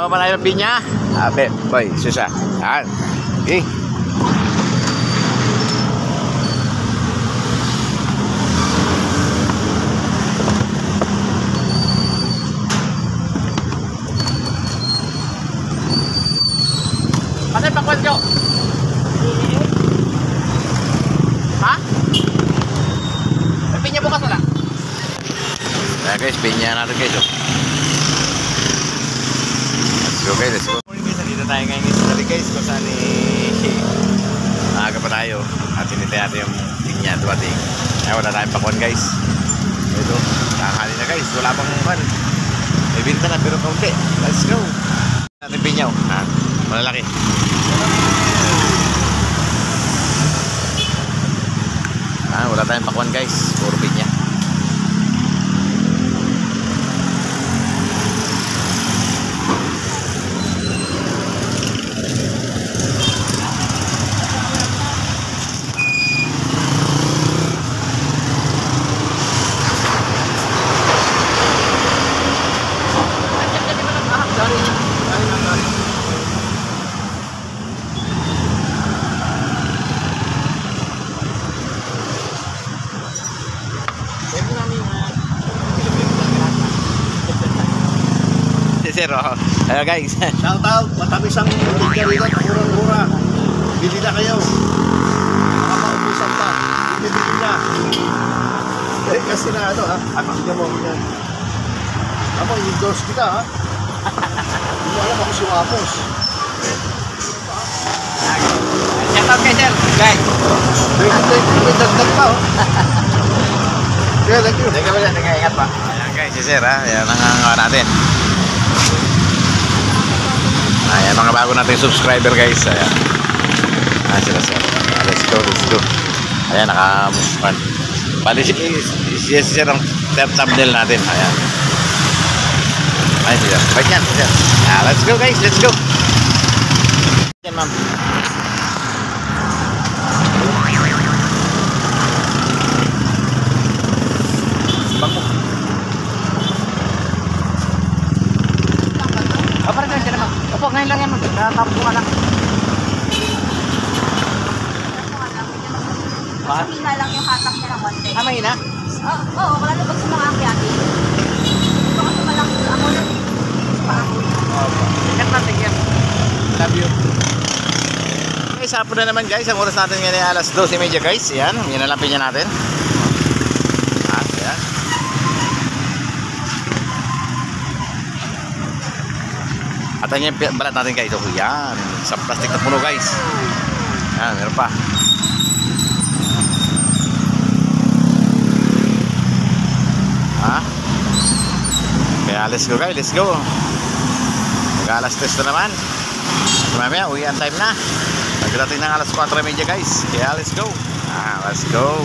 Malay ng pinya. Abe, boy, susa. Yan. Okay. Patay pakwan ko. Ha? May pinya bukas wala? Ayan guys, pinya natin guys. Let's go guys, let's go. Dito tayo ngayon guys kung saan maaga pa tayo at hinintay natin yung pinya dumating. Ay wala tayong pakwan guys. Ito, nakakali na guys, wala pang pan. May binta na pero kaunti. Let's go. Natin pinyaw, ha? Malalaki. Wala tayong pakwan guys, puro pinya. Sir, ayo guys. Shout out, matamis ang tigarilat, murang-mura. Bili na kayo. Makapaubusan pa. Bili na. Eh, kasi na ano ha, tignan mo yan. Ako, endorse kita ha. Hindi mo alam ako si Amos. Shout out kay sir, guys. May dagdag pa oh. Kaya, thank you. Teka ba dyan, ingat pa. Ayan guys, si sir ha, ayan ang natin. Ayan mga bago nating subscriber guys. Ayan. Sila sir. Let's go, let's go. Ayan, nakamuspan. Bali siya sir ang thumbnail natin. Ayan. Ayan sir. Bait yan sir. Let's go guys, let's go. Ayan ma'am. Bangko. Parang ganyan naman. Opo, ngayon lang yan. Natapos ko ka lang. Mahina lang yung hatak niya ng konti. Mahina? Oo, wala na pag sa mga akyati. Ito kasi malaki ako na. Ingat natin yan. Love you. Guys, hapon na naman guys. Ang oras natin ngayon ay alas 12:30 guys. Yan, yan na lang pinya natin. Yan. At yan yung balat natin guys. Oh, yan. Sa plastic na puno guys. Yan, meron pa. Kaya let's go guys, let's go. Mag-alas 3 na naman. At mamaya, uwi ang time na. Pagdating ng alas 4:30 guys. Kaya let's go. Let's go.